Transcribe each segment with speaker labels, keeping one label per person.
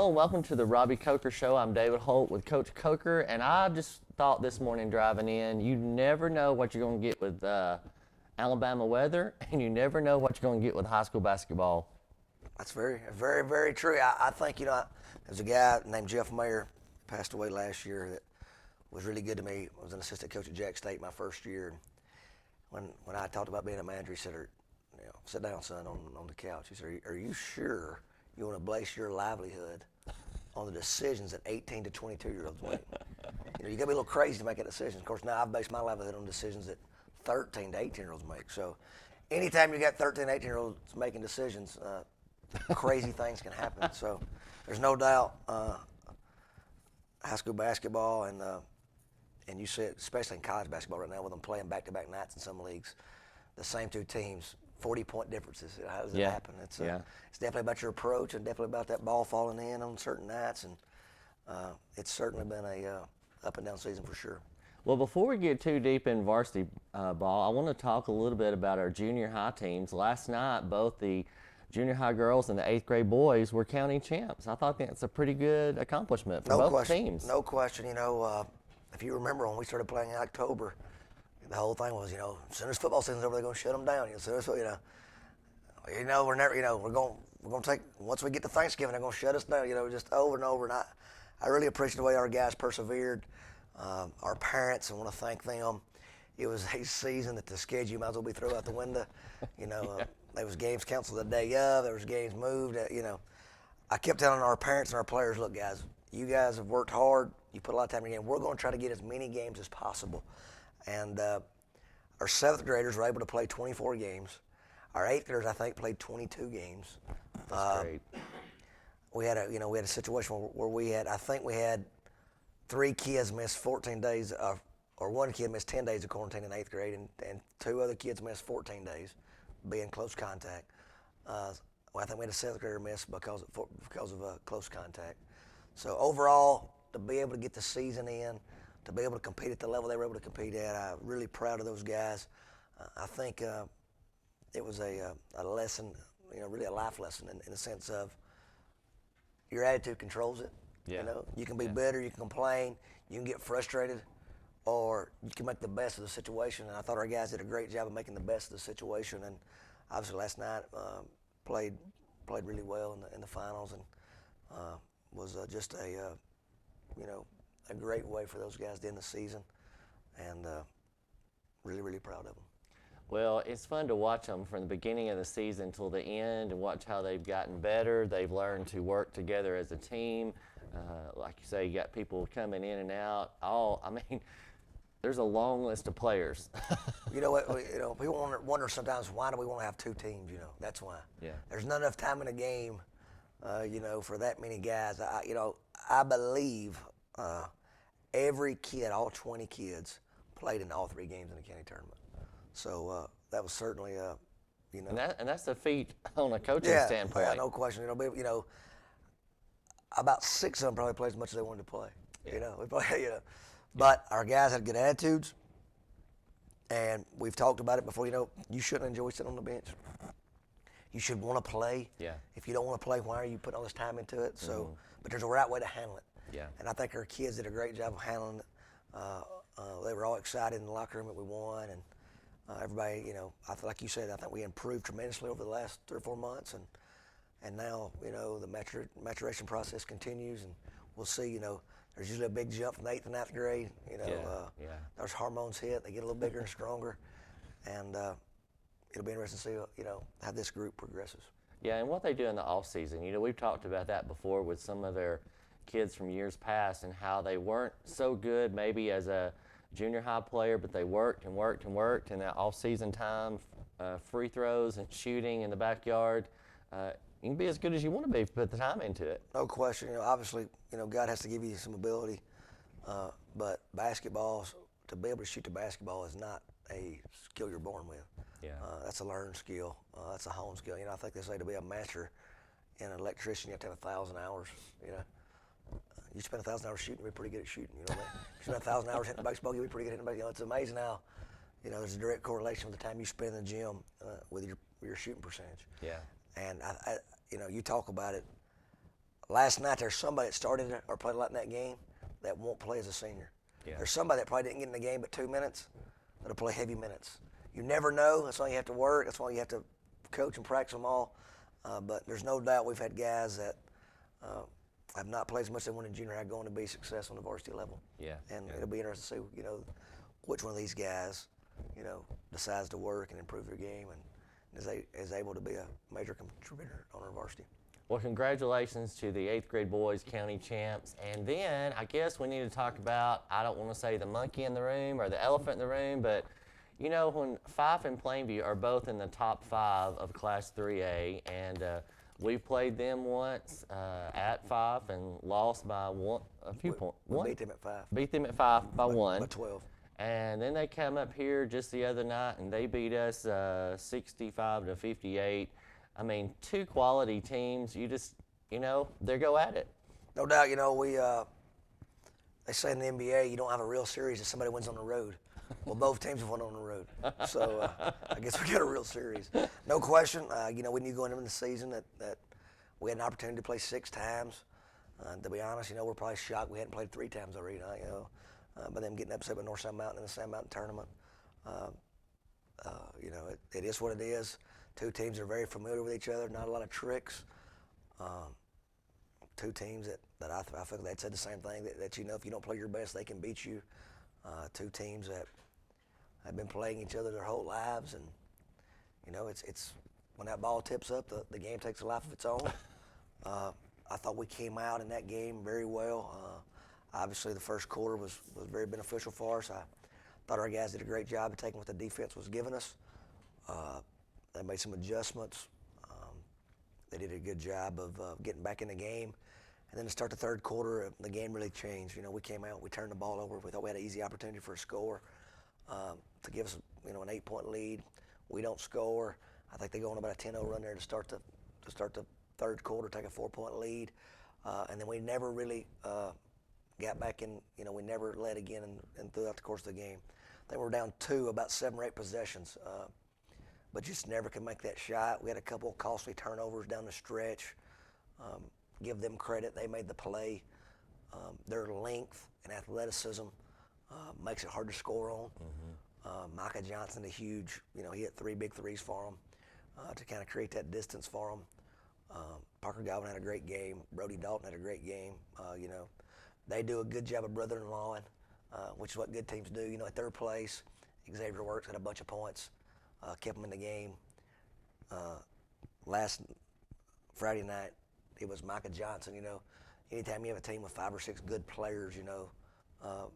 Speaker 1: Hello and welcome to the Robbie Coker Show. I'm David Holt with Coach Coker, and I just thought this morning driving in, you never know what you're going to get with Alabama weather, and you never know what you're going to get with high school basketball.
Speaker 2: That's very, very, very true. I think, there's a guy named Jeff Mayer, passed away last year, that was really good to me. I was an assistant coach at Jack State my first year. And when I talked about being a manager, he said, sit down, son, on the couch. He said, are you sure you want to base your livelihood on the decisions that 18 to 22-year-olds make? You got to be a little crazy to make that decision. Of course, now I've based my livelihood on decisions that 13 to 18-year-olds make. So anytime you got 13 to 18-year-olds making decisions, crazy things can happen. So there's no doubt high school basketball and you see it, especially in college basketball right now with them playing back-to-back nights in some leagues, the same two teams, 40-point differences. How does it happen? It's definitely about your approach and definitely about that ball falling in on certain nights. And it's certainly been a up-and-down season for sure.
Speaker 1: Well, before we get too deep in varsity ball, I want to talk a little bit about our junior high teams. Last night, both the junior high girls and the 8th grade boys were county champs. I thought that's a pretty good accomplishment for both teams.
Speaker 2: No question. If you remember when we started playing in October, the whole thing was, as soon as football season's over, they're going to shut them down. We're never, we're going to take, once we get to Thanksgiving, they're going to shut us down, just over and over. And I really appreciate the way our guys persevered. Our parents, I want to thank them. It was a season that the schedule might as well be thrown out the window. There was games canceled the day of. There was games moved. I kept telling our parents and our players, look, guys, you guys have worked hard. You put a lot of time in the game. We're going to try to get as many games as possible. And our 7th graders were able to play 24 games. Our 8th graders, I think, played 22 games.
Speaker 1: That's great.
Speaker 2: We had a situation where we had 3 kids miss 14 days, or 1 kid missed 10 days of quarantine in 8th grade, and 2 other kids missed 14 days, being close contact. I think we had a 7th grader miss because of close contact. So overall, to be able to get the season in, to be able to compete at the level they were able to compete at, I'm really proud of those guys. I think it was a lesson, really a life lesson in the sense of your attitude controls it.
Speaker 1: Yeah.
Speaker 2: You can be bitter, you can complain, you can get frustrated, or you can make the best of the situation. And I thought our guys did a great job of making the best of the situation. And obviously last night played really well in the finals, and was just a great way for those guys to end the season, and really, really proud of them.
Speaker 1: Well, it's fun to watch them from the beginning of the season till the end and watch how they've gotten better. They've learned to work together as a team. Like you say, you got people coming in and out. There's a long list of players.
Speaker 2: You know what? People wonder sometimes, why do we want to have 2 teams? That's why.
Speaker 1: Yeah.
Speaker 2: There's not enough time in a game, for that many guys. I believe every kid, all 20 kids, played in all 3 games in the county tournament. So that was certainly,
Speaker 1: And that's the feat on a coaching standpoint.
Speaker 2: Yeah, no question. About 6 of them probably played as much as they wanted to play.
Speaker 1: Yeah.
Speaker 2: But our guys had good attitudes, and we've talked about it before. You shouldn't enjoy sitting on the bench. You should want to play.
Speaker 1: Yeah.
Speaker 2: If you don't want to play, why are you putting all this time into it? So, but there's a right way to handle it.
Speaker 1: Yeah.
Speaker 2: And I think our kids did a great job of handling it. They were all excited in the locker room that we won, and everybody, like you said, I think we improved tremendously over the last 3 or 4 months, and now, the maturation process continues, and we'll see. There's usually a big jump from the 8th and 9th grade. Those hormones hit, they get a little bigger and stronger, and it'll be interesting to see, how this group progresses.
Speaker 1: Yeah, and what they do in the off season. We've talked about that before with some of their kids from years past and how they weren't so good maybe as a junior high player, but they worked and worked and worked in that off-season time, free throws and shooting in the backyard. You can be as good as you want to be if you put the time into it.
Speaker 2: No question. Obviously, God has to give you some ability, but basketball, to be able to shoot the basketball is not a skill you're born with.
Speaker 1: Yeah.
Speaker 2: That's a learned skill. That's a hone skill. I think they say to be a master in an electrician, you have to have 1,000 hours. You spend 1,000 hours shooting, you'll be pretty good at shooting. You spend 1,000 hours hitting a baseball, you'll be pretty good at hitting a baseball. It's amazing how, there's a direct correlation with the time you spend in the gym with your shooting percentage.
Speaker 1: Yeah.
Speaker 2: And you talk about it. last night there's somebody that started or played a lot in that game that won't play as a senior.
Speaker 1: Yeah.
Speaker 2: There's somebody that probably didn't get in the game but 2 minutes that'll play heavy minutes. You never know. That's why you have to work. That's why you have to coach and practice them all. But there's no doubt we've had guys that have not played as much as they want in junior high going to be successful on the varsity level.
Speaker 1: Yeah.
Speaker 2: And it'll be interesting to see, which one of these guys, decides to work and improve their game and is able to be a major contributor on our varsity.
Speaker 1: Well, congratulations to the 8th grade boys county champs. And then I guess we need to talk about, I don't want to say the monkey in the room or the elephant in the room, but when Fife and Plainview are both in the top 5 of Class 3A, and we played them once at Fife and lost by a few points.
Speaker 2: We beat them at 5.
Speaker 1: Beat them at 5 by 1.
Speaker 2: By 12.
Speaker 1: And then they come up here just the other night and they beat us 65-58. I mean, 2 quality teams. You just, they go at it.
Speaker 2: No doubt, they say in the NBA you don't have a real series if somebody wins on the road. Well, both teams have won on the road. So I guess we got a real series. No question. We knew going into the season that we had an opportunity to play 6 times. To be honest, we're probably shocked we hadn't played 3 times already. By them getting upset with North Sand Mountain in the Sand Mountain tournament. It is what it is. 2 teams are very familiar with each other, not a lot of tricks. 2 teams that I feel they'd said the same thing, that if you don't play your best, they can beat you. 2 teams that have been playing each other their whole lives, and it's when that ball tips up, the game takes a life of its own. I thought we came out in that game very well. Obviously, the first quarter was very beneficial for us. I thought our guys did a great job of taking what the defense was giving us. They made some adjustments. They did a good job of getting back in the game. And then to start the third quarter, the game really changed. We came out, we turned the ball over. We thought we had an easy opportunity for a score to give us, an 8-point lead. We don't score. I think they go on about a 10-0 run there to start the third quarter, take a 4-point lead, and then we never really got back in. We never led again and throughout the course of the game. I think we were down 2 about 7 or 8 possessions, but just never could make that shot. We had a couple of costly turnovers down the stretch. Give them credit. They made the play. Their length and athleticism makes it hard to score on. Mm-hmm. Micah Johnson, a huge, he hit 3 big threes for them to kind of create that distance for them. Parker Galvin had a great game. Brody Dalton had a great game. They do a good job of brother-in-lawing, which is what good teams do. At third place, Xavier Works had a bunch of points, kept them in the game. Last Friday night, it was Micah Johnson. Anytime you have a team with 5 or 6 good players,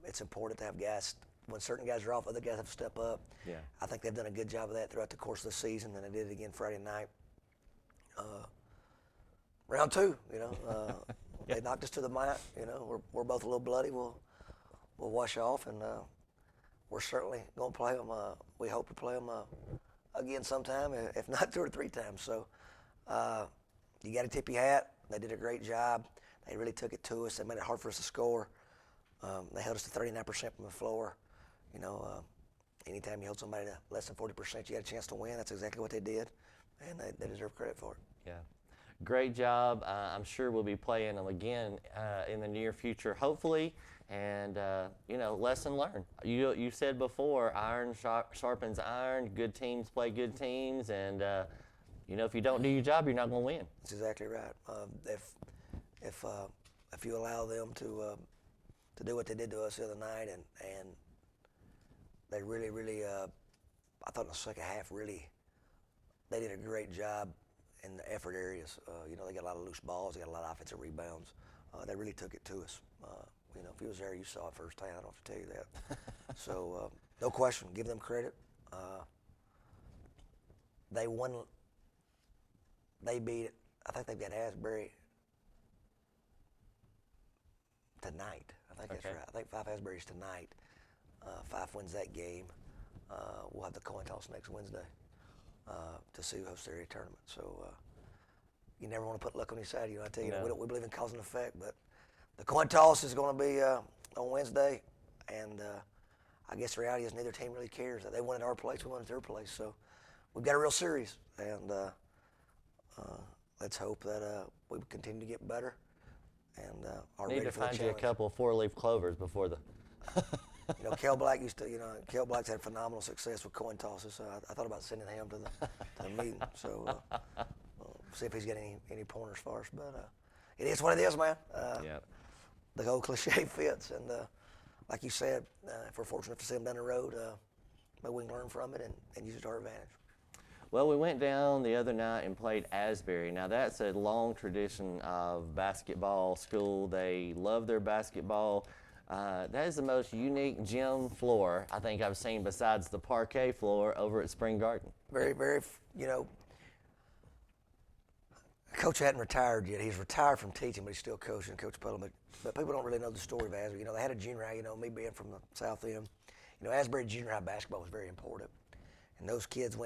Speaker 2: it's important to have guys. When certain guys are off, other guys have to step up.
Speaker 1: Yeah. I
Speaker 2: think they've done a good job of that throughout the course of the season, and they did it again Friday night. Round 2, they knocked us to the mat. We're both a little bloody. We'll wash off, and we're certainly going to play them. We hope to play them again sometime, if not 2 or 3 times. So you got to tip your hat. They did a great job. They really took it to us. They made it hard for us to score. They held us to 39% from the floor. Anytime you hold somebody to less than 40%, you got a chance to win. That's exactly what they did, and they deserve credit for it.
Speaker 1: Yeah. Great job. I'm sure we'll be playing them again in the near future, hopefully. And, lesson learned. You said before, iron sharpens iron. Good teams play good teams. And, if you don't do your job, you're not going to win.
Speaker 2: That's exactly right. If you allow them to do what they did to us the other night, and they really, I thought in the second half, really, they did a great job in the effort areas. They got a lot of loose balls. They got a lot of offensive rebounds. They really took it to us. If you was there, you saw it firsthand. I don't have to tell you that. So, no question, give them credit. They won. They beat it. I think they've got Asbury tonight. I think that's right. I think Fife Asbury's tonight. Fife wins that game. We'll have the coin toss next Wednesday to see who hosts their area tournament. So you never want to put luck on your side. I tell you, we believe in cause and effect, but the coin toss is going to be on Wednesday, and I guess the reality is neither team really cares. They won at our place, we won at their place. So we've got a real series, and let's hope that we continue to get better. and are
Speaker 1: Need
Speaker 2: ready
Speaker 1: to
Speaker 2: for the
Speaker 1: find you a
Speaker 2: challenge.
Speaker 1: couple of 4-leaf clovers before the.
Speaker 2: Kel Black Kel Black's had phenomenal success with coin tosses, so I thought about sending him to the meeting. So we'll see if he's got any pointers for us. But it is what it is, man.
Speaker 1: Yeah.
Speaker 2: The whole cliche fits, and like you said, if we're fortunate to see him down the road, maybe we can learn from it and use it to our advantage.
Speaker 1: Well, we went down the other night and played Asbury. Now, that's a long tradition of basketball school. They love their basketball. That is the most unique gym floor I think I've seen besides the parquet floor over at Spring Garden.
Speaker 2: Very, very, Coach hadn't retired yet. He's retired from teaching, but he's still coaching, Coach Pullman. But people don't really know the story of Asbury. They had a junior high, me being from the South End. Asbury junior high basketball was very important. And those kids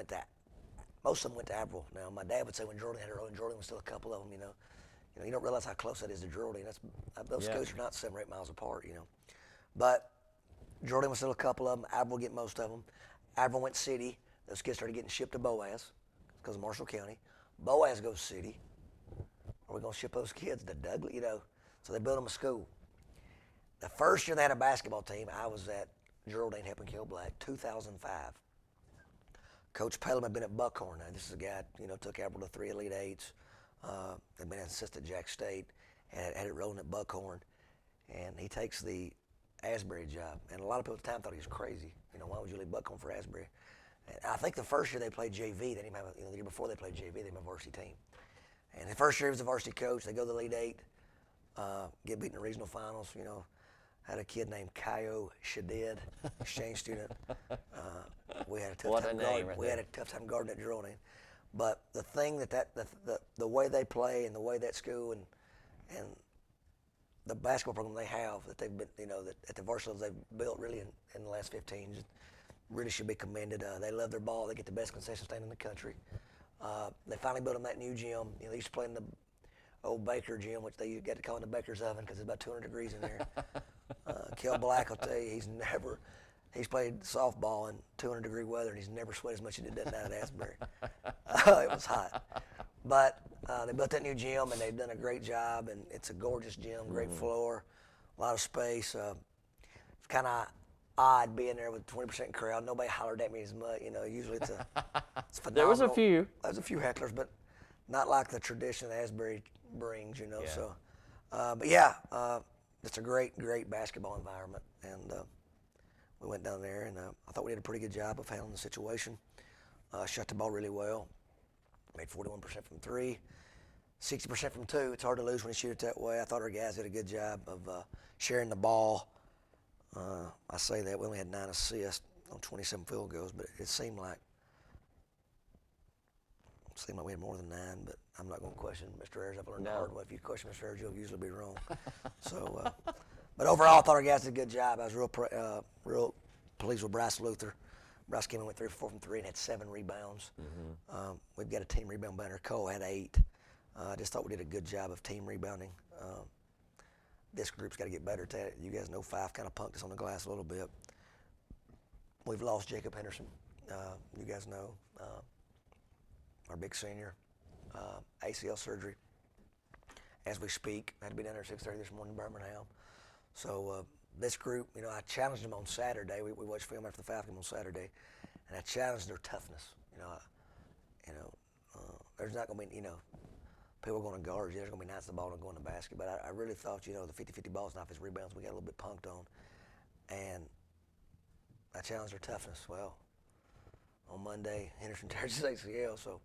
Speaker 2: most of them went to Abbeville. Now, my dad would say when Jordan had it early, Jordan was still a couple of them, you don't realize how close that is to Jordan. Those schools are not 7 or 8 miles apart, But Jordan was still a couple of them. Abbeville would get most of them. Abbeville went city. Those kids started getting shipped to Boaz because of Marshall County. Boaz goes city. Are we going to ship those kids to Douglas? So they built them a school. The first year they had a basketball team, I was at Geraldine helping Kel Black, 2005. Coach Pelham had been at Buckhorn. Now, this is a guy, took Abbeville to 3 Elite Eights. Had been an assistant at Jack State, had it rolling at Buckhorn. And he takes the Asbury job. And a lot of people at the time thought he was crazy. Why would you leave Buckhorn for Asbury? And I think the first year they played JV, they didn't have the year before they played JV, they didn't have a varsity team. And the first year he was a varsity coach. They go to the Elite Eight, get beaten in the regional finals. Had a kid named Kaio Shadid, exchange student. We had a tough time guarding. We had a tough time guarding at Geraldine. But the thing the way they play and the way that school and the basketball program they have that they've been, that at the varsity levels they've built really in the last 15 years, really should be commended. They love their ball. They get the best concession stand in the country. They finally built them that new gym. They used to play in the old Baker gym, which they got to call it the Baker's oven because it's about 200 degrees in there. Kel Black will tell you he's played softball in 200-degree weather and he's never sweated as much as he did down at Asbury. It was hot. But they built that new gym and they've done a great job, and it's a gorgeous gym, great floor, a lot of space. It's kind of odd being there with a 20% crowd. Nobody hollered at me as much. Usually it's phenomenal.
Speaker 1: There was a few.
Speaker 2: There was a few hecklers, but not like the tradition that Asbury brings,
Speaker 1: Yeah.
Speaker 2: So, but yeah, it's a great, great basketball environment. And we went down there, and I thought we did a pretty good job of handling the situation. Shot the ball really well. Made 41% from 3, 60% from 2. It's hard to lose when you shoot it that way. I thought our guys did a good job of sharing the ball. I say that we only had 9 assists on 27 field goals, but it seemed like we had more than 9. But I'm not going to question Mr. Ayers. I've learned the hard way. If you question Mr. Ayers, you'll usually be wrong. So, but overall, I thought our guys did a good job. I was real pleased with Bryce Luther. Bryce came in, went 3 for 4 from 3, and had 7 rebounds. We've got a team rebound banner. Cole had 8. I just thought we did a good job of team rebounding. This group's got to get better at that. You guys know 5 kind of punked us on the glass a little bit. We've lost Jacob Henderson. You guys know our big senior, ACL surgery. As we speak, I had to be down there at 6:30 this morning in Birmingham. So this group, I challenged them on Saturday. We watched film after the foul game on Saturday, and I challenged their toughness. There's not going to be, people are going to guard you. There's going to be nights the ball don't go in the basket. But I really thought, the 50-50 balls and offensive rebounds, we got a little bit punked on. And I challenged their toughness. Well, on Monday, Henderson tears his ACL. So,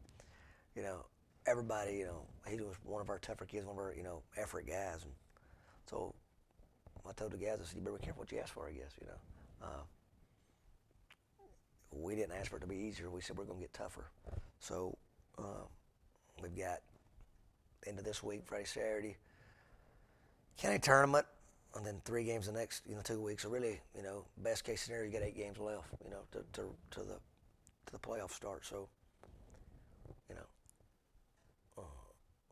Speaker 2: everybody, he was one of our tougher kids, one of our, effort guys. And so I told the guys, I said, you better be careful what you ask for, I guess, We didn't ask for it to be easier. We said we're going to get tougher. So we've got into this week, Friday, Saturday, county tournament, and then 3 games the next, 2 weeks. So really, best case scenario, you got 8 games left, to the playoff start. So,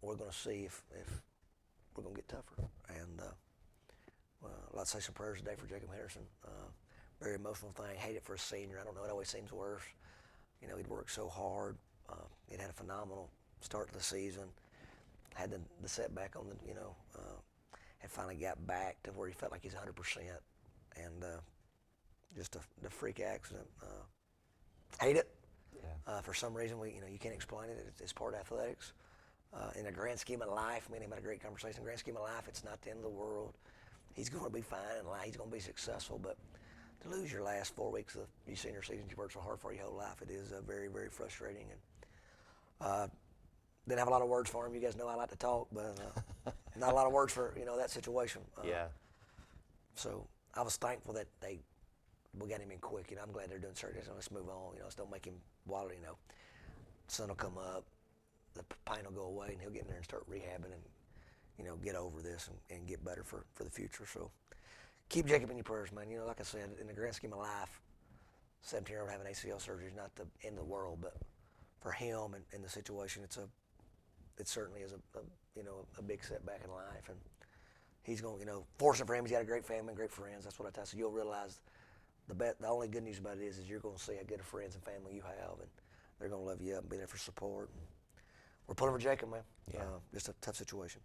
Speaker 2: we're going to see if we're going to get tougher. And I'd like to say some prayers today for Jacob Henderson. Very emotional thing. Hate it for a senior. I don't know. It always seems worse. He'd worked so hard. He'd had a phenomenal start to the season. Had the setback on the, had finally got back to where he felt like he's 100%. And just the freak accident. Hate it.
Speaker 1: Yeah.
Speaker 2: For some reason, you can't explain it. It's part of athletics. In the grand scheme of life, me and him had a great conversation. In the grand scheme of life, it's not the end of the world. He's going to be fine in life. He's going to be successful. But to lose your last 4 weeks of your senior season, you worked so hard for your whole life, it is very, very frustrating. And didn't have a lot of words for him. You guys know I like to talk, but not a lot of words for that situation.
Speaker 1: Yeah.
Speaker 2: So I was thankful that we got him in quick. I'm glad they're doing surgery. So let's move on. Let's don't make him waddle. Sun will come up, the pain will go away, and he'll get in there and start rehabbing and get over this and get better for the future. So keep Jacob in your prayers, man. Like I said, in the grand scheme of life, 17-year-old having ACL surgery is not the end of the world, but for him and in the situation, it certainly is a big setback in life. And he's going, fortunate for him, he's got a great family and great friends. That's what I tell you. So you'll realize the only good news about it is you're going to see how good of friends and family you have, and they're going to love you up and be there for support. And we're pulling for Jacob, man.
Speaker 1: Yeah.
Speaker 2: Just a tough situation.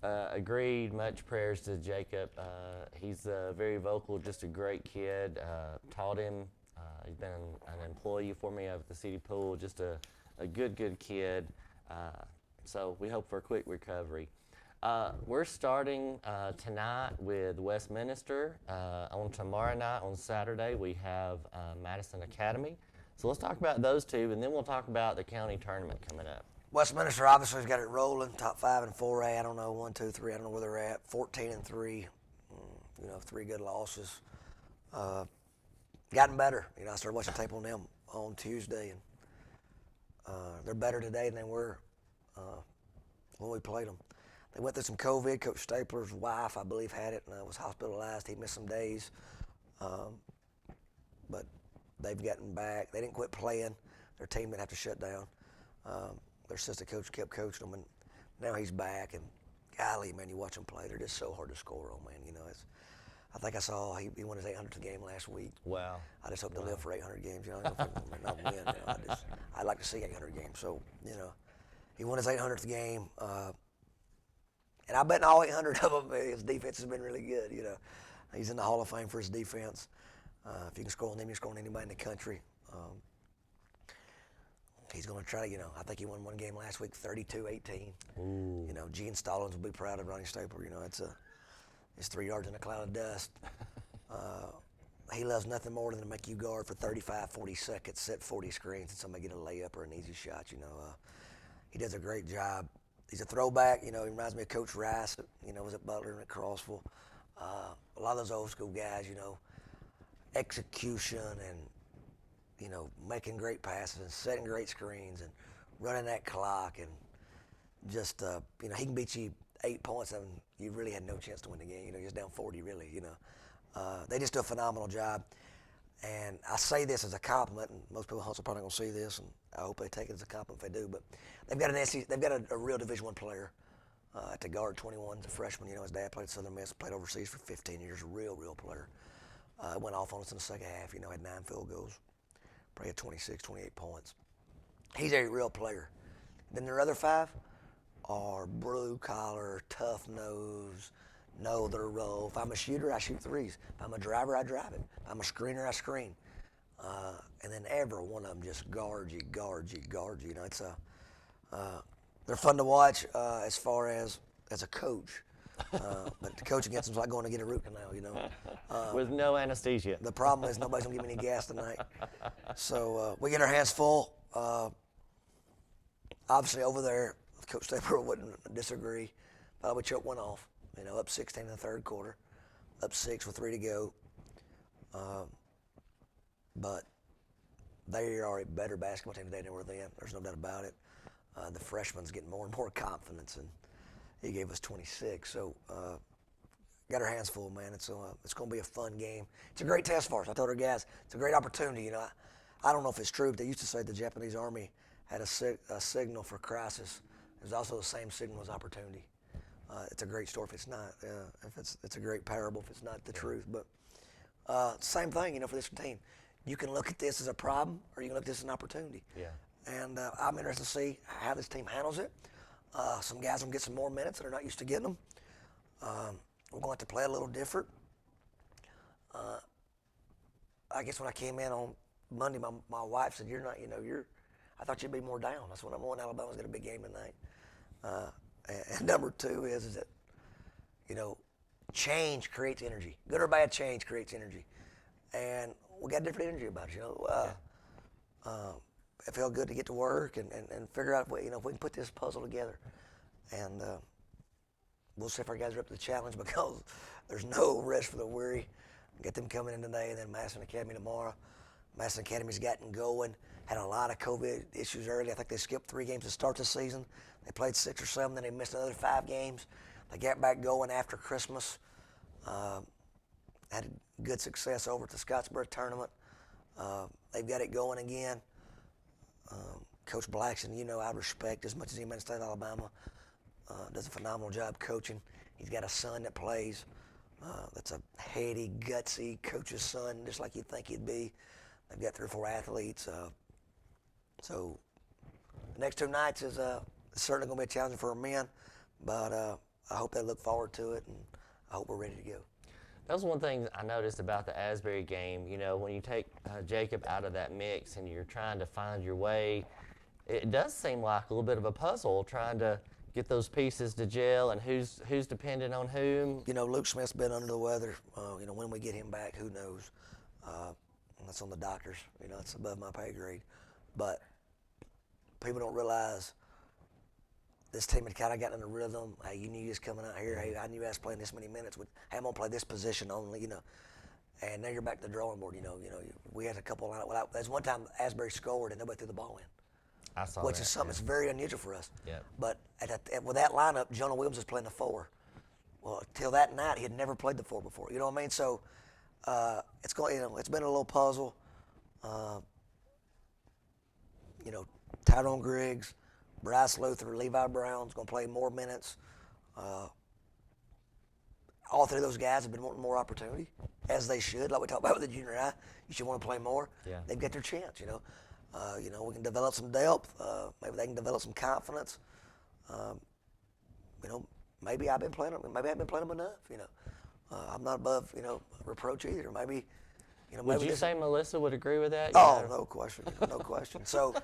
Speaker 1: Agreed. Much prayers to Jacob. He's very vocal, just a great kid. Taught him. He's been an employee for me at the city pool. Just a good kid. So we hope for a quick recovery. We're starting tonight with Westminster. On tomorrow night, on Saturday, we have Madison Academy. So let's talk about those two, and then we'll talk about the county tournament coming up.
Speaker 2: Westminster obviously has got it rolling, top 5 in 4A. I don't know, 1, 2, 3. I don't know where they're at. 14-3. 3 good losses. Gotten better. I started watching tape on them on Tuesday, and they're better today than they were when we played them. They went through some COVID. Coach Stapler's wife, I believe, had it and was hospitalized. He missed some days, but they've gotten back. They didn't quit playing. Their team didn't have to shut down. Their assistant coach kept coaching them, and now he's back. And golly, man, you watch them play. They're just so hard to score on, man. I think I saw he won his 800th game last week.
Speaker 1: Wow.
Speaker 2: I just hope to live for 800 games. I don't think they not win. I'd like to see 800 games. So, he won his 800th game. And I bet in all 800 of them, his defense has been really good. He's in the Hall of Fame for his defense. If you can score on them, you can score on anybody in the country. He's going to try to, I think he won one game last week, 32-18.
Speaker 1: Ooh.
Speaker 2: Gene Stallings will be proud of Ronnie Stapler. It's 3 yards in a cloud of dust. He loves nothing more than to make you guard for 35, 40 seconds, set 40 screens, and somebody get a layup or an easy shot. He does a great job. He's a throwback. He reminds me of Coach Rice. Was at Butler and at Crossville. A lot of those old school guys. Execution and making great passes and setting great screens and running that clock and just he can beat you 8 points and you really had no chance to win the game. You're just down 40 really. They just do a phenomenal job. And I say this as a compliment, and most people are probably going to see this, and I hope they take it as a compliment if they do. But they've got they've got a real Division I player to guard 21. He's a freshman. His dad played at Southern Miss, played overseas for 15 years. A real player. Went off on us in the second half. Had 9 field goals, probably had 26, 28 points. He's a real player. Then their other 5 are blue collar, tough nose. Know their role. If I'm a shooter, I shoot threes. If I'm a driver, I drive it. If I'm a screener, I screen. And then every one of them just guards you. It's they're fun to watch as far as a coach. But to coach against them is like going to get a root canal,
Speaker 1: With no anesthesia.
Speaker 2: The problem is nobody's going to give me any gas tonight. So we get our hands full. Obviously over there, Coach Stapler wouldn't disagree. But we choked one off. Up 16 in the third quarter, up 6 with 3 to go. But they are a better basketball team today than they were then. There's no doubt about it. The freshman's getting more and more confidence, and he gave us 26. So got our hands full, man. It's going to be a fun game. It's a great test for us. I told our guys it's a great opportunity. I don't know if it's true, but they used to say the Japanese Army had a signal for crisis. There's also the same signal as opportunity. It's a great story if it's not. If it's a great parable if it's not the truth. But same thing, for this team. You can look at this as a problem, or you can look at this as an opportunity.
Speaker 1: Yeah.
Speaker 2: And I'm interested to see how this team handles it. Some guys will get some more minutes that are not used to getting them. We're going to play a little different. I guess when I came in on Monday, my wife said, "You're not, I thought you'd be more down." I said, "Well, number one, Alabama's got a big game tonight, and number two is that, you know, change creates energy. Good or bad, change creates energy, and we got different energy about it. It felt good to get to work and figure out if we can put this puzzle together, and we'll see if our guys are up to the challenge because there's no rest for the weary. Get them coming in today, and then Madison Academy tomorrow. Madison Academy's gotten going. Had a lot of COVID issues early. I think they skipped 3 games to start the season. They played 6 or 7, then they missed another 5 games. They got back going after Christmas. Had good success over at the Scottsboro tournament. They've got it going again. Coach Blackson, I respect as much as anybody in the state of Alabama. Does a phenomenal job coaching. He's got a son that plays. That's a heady, gutsy coach's son, just like you'd think he'd be. They've got 3 or 4 athletes. So the next 2 nights is certainly going to be challenging for our men, but I hope they look forward to it, and I hope we're ready to go.
Speaker 1: That was one thing I noticed about the Asbury game. When you take Jacob out of that mix and you're trying to find your way, it does seem like a little bit of a puzzle trying to get those pieces to gel and who's dependent on whom.
Speaker 2: Luke Smith's been under the weather. When we get him back, who knows? That's on the doctors. It's above my pay grade. But people don't realize this team had kind of gotten in a rhythm. Hey, you knew you was coming out here. Hey, I knew I was playing this many minutes. Hey, I'm gonna play this position only. And now you're back to the drawing board. We had a couple of there's one time Asbury scored and nobody threw the ball in.
Speaker 1: I saw
Speaker 2: which
Speaker 1: that,
Speaker 2: is something that's very unusual for us.
Speaker 1: Yeah.
Speaker 2: But with that lineup, Jonah Williams was playing the 4. Well, till that night, he had never played the 4 before. You know what I mean? So it's going. It's been a little puzzle. Tyrone Griggs, Bryce Luther, Levi Brown's going to play more minutes. All 3 of those guys have been wanting more opportunity, as they should. Like we talked about with the junior high, you should want to play more.
Speaker 1: Yeah.
Speaker 2: They've got their chance. We can develop some depth. Maybe they can develop some confidence. Maybe I've been playing them. Maybe I haven't been playing them enough. I'm not above reproach either. Maybe.
Speaker 1: Would you say Melissa would agree with that?
Speaker 2: Oh, no question, no question. So.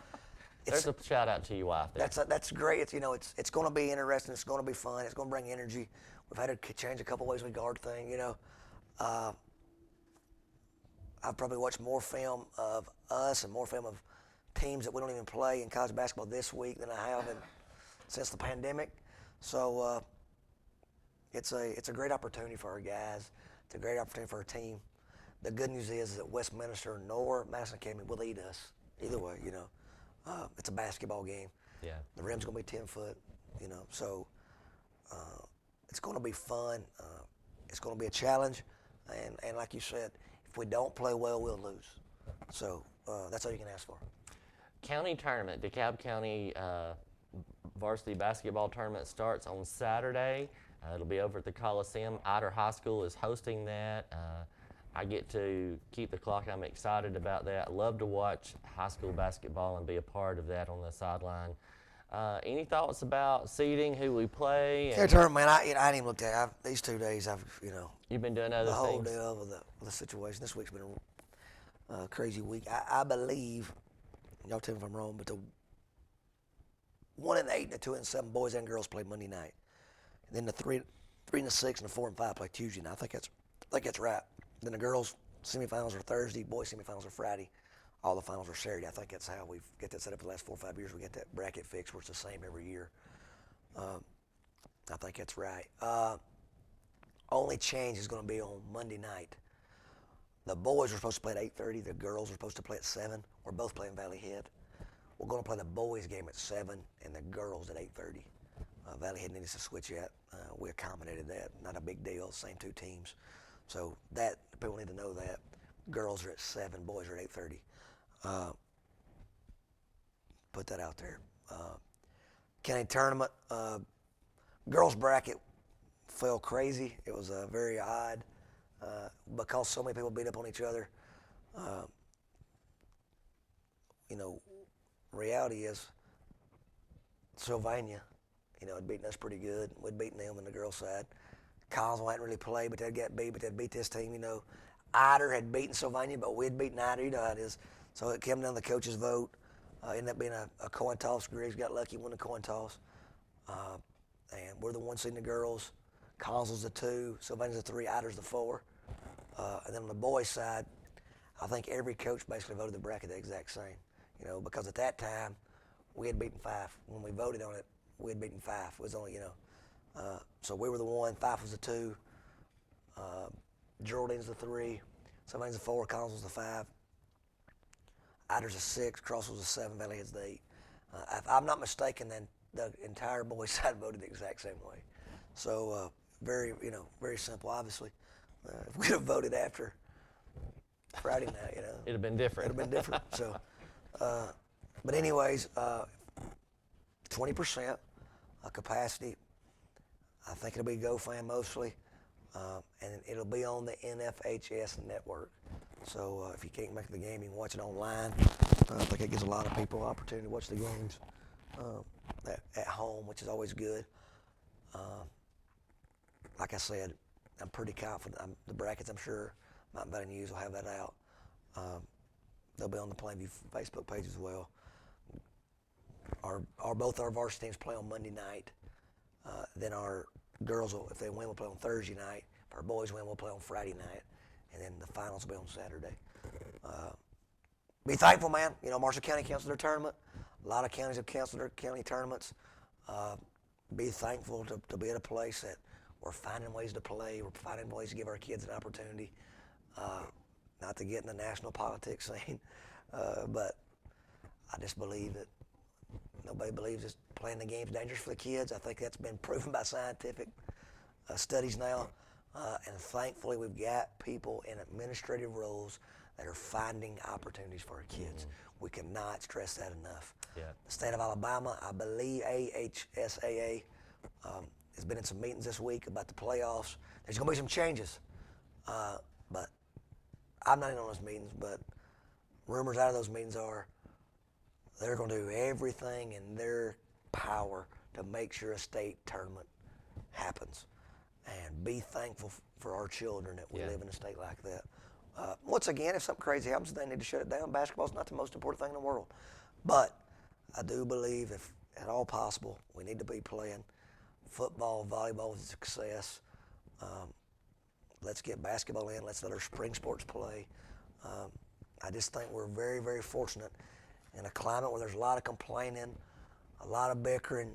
Speaker 1: There's a shout out to your wife there.
Speaker 2: That's great. It's going to be interesting. It's going to be fun. It's going to bring energy. We've had to change a couple ways we guard thing. I've probably watched more film of us and more film of teams that we don't even play in college basketball this week than I have since the pandemic. So it's a great opportunity for our guys. It's a great opportunity for our team. The good news is that Westminster nor Madison Academy will eat us either way. It's a basketball game.
Speaker 1: Yeah.
Speaker 2: The rim's going to be 10 foot. So it's going to be fun. It's going to be a challenge, and like you said, if we don't play well, we'll lose. So that's all you can ask for.
Speaker 1: County tournament, DeKalb County varsity basketball tournament starts on Saturday. It'll be over at the Coliseum. Ider High School is hosting that. I get to keep the clock. I'm excited about that. I love to watch high school basketball and be a part of that on the sideline. Any thoughts about seeding, who we play?
Speaker 2: County tournament, man, I didn't even look at it. These 2 days,
Speaker 1: You've been doing other
Speaker 2: the whole
Speaker 1: things.
Speaker 2: deal with the situation. This week's been a crazy week. I believe, y'all tell me if I'm wrong, but the 1-8 and the 2-7 boys and girls play Monday night, and then the 3 and the 6 and the 4 and 5 play Tuesday night. I think that's right. Then the girls' semifinals are Thursday, boys' semifinals are Friday. All the finals are Saturday. I think that's how we've got that set up for the last 4 or 5 years. We got that bracket fixed where it's the same every year. I think that's right. Only change is going to be on Monday night. The boys are supposed to play at 8:30. The girls are supposed to play at 7. We're both playing Valley Head. We're going to play the boys' game at 7 and the girls at 8:30. Valley Head needs to switch that. We accommodated that. Not a big deal. Same 2 teams. So that people need to know that. Girls are at 7, boys are at 8:30. Put that out there. County tournament, girls bracket fell crazy. It was very odd because so many people beat up on each other. Reality is Sylvania, had beaten us pretty good. We'd beaten them on the girls' side. Collinsville hadn't really played, but they'd get beat, but they'd beat this team, you know. Ider had beaten Sylvania, but we'd beaten Ider, you know how it is. So it came down to the coaches' vote. Ended up being a coin toss. Griggs got lucky, won the coin toss. And we're the 1 seed in the girls. Collinsville's the 2, Sylvania's the 3, Ider's the 4. And then on the boys' side, I think every coach basically voted the bracket the exact same. You know, because at that time, we had beaten 5. When we voted on it, we had beaten 5. It was only, you know. So we were the 1, 5 was the 2, Geraldine's the 3, Sylvania's the 4, Collinsville's the 5. Ider's a 6, Crossville's a 7, Valley Head's the 8. If I'm not mistaken, then the entire boys' side voted the exact same way. So very, you know, very simple. Obviously, if we'd have voted after Friday night, you know,
Speaker 1: it'd have been different.
Speaker 2: It'd have been different. So, but anyways, 20% capacity. I think it'll be GoFan mostly, and it'll be on the NFHS network. So if you can't make the game, you can watch it online. I think it gives a lot of people an opportunity to watch the games at home, which is always good. Like I said, I'm pretty confident. The brackets, I'm sure, Mountain Valley News will have that out. They'll be on the Plainview Facebook page as well. Both our varsity teams play on Monday night. Then our girls, if they win, will play on Thursday night. If our boys win, we'll play on Friday night. And then the finals will be on Saturday. Be thankful, man. You know, Marshall County canceled their tournament. A lot of counties have canceled their county tournaments. Be thankful to be at a place that we're finding ways to play. We're finding ways to give our kids an opportunity. Not to get in the national politics scene, but I just believe that nobody believes that playing the game's dangerous for the kids. I think that's been proven by scientific studies now. And thankfully, we've got people in administrative roles that are finding opportunities for our kids. We cannot stress that enough.
Speaker 1: Yeah.
Speaker 2: The state of Alabama, I believe AHSAA, has been in some meetings this week about the playoffs. There's going to be some changes, but I'm not in on those meetings, but rumors out of those meetings are they're going to do everything in their power to make sure a state tournament happens. And be thankful for our children that we live in a state like that. Once again, if something crazy happens, they need to shut it down. Basketball's not the most important thing in the world. But I do believe if at all possible, we need to be playing football, volleyball with success. Let's get basketball in. Let's let our spring sports play. I just think we're very, very fortunate in a climate where there's a lot of complaining, a lot of bickering.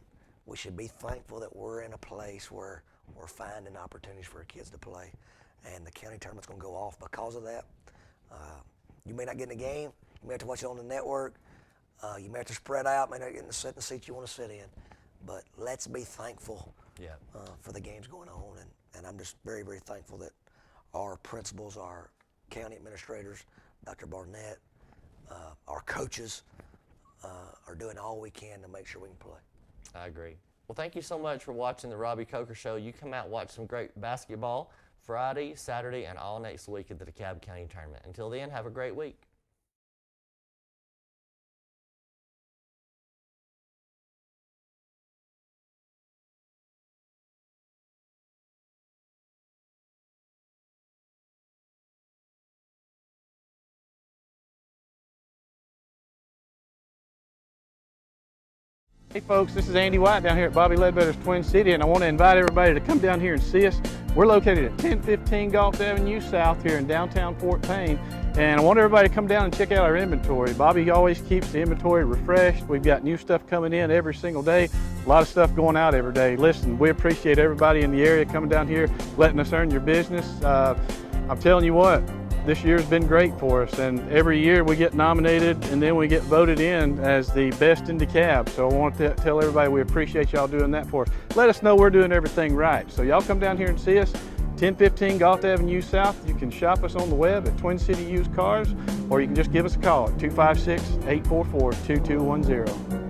Speaker 2: We should be thankful that we're in a place where we're finding opportunities for our kids to play. And the county tournament's going to go off because of that. You may not get in the game. You may have to watch it on the network. You may have to spread out, may not get in the seat you want to sit in. But let's be thankful for the games going on. And I'm just very, very thankful that our principals, our county administrators, Dr. Barnett, our coaches are doing all we can to make sure we can play.
Speaker 1: I agree. Well, thank you so much for watching the Robbie Coker Show. You come out and watch some great basketball Friday, Saturday, and all next week at the DeKalb County Tournament. Until then, have a great week.
Speaker 3: Hey folks, this is Andy White down here at Bobby Ledbetter's Twin City, and I want to invite everybody to come down here and see us. We're located at 1015 Gulf Avenue South here in downtown Fort Payne, and I want everybody to come down and check out our inventory. Bobby always keeps the inventory refreshed. We've got new stuff coming in every single day, a lot of stuff going out every day. Listen, we appreciate everybody in the area coming down here, letting us earn your business. I'm telling you what, this year's been great for us, and every year we get nominated and then we get voted in as the best in DeKalb. So I want to tell everybody we appreciate y'all doing that for us. Let us know we're doing everything right. So y'all come down here and see us, 1015 Gulf Avenue South. You can shop us on the web at Twin City Used Cars, or you can just give us a call at 256-844-2210.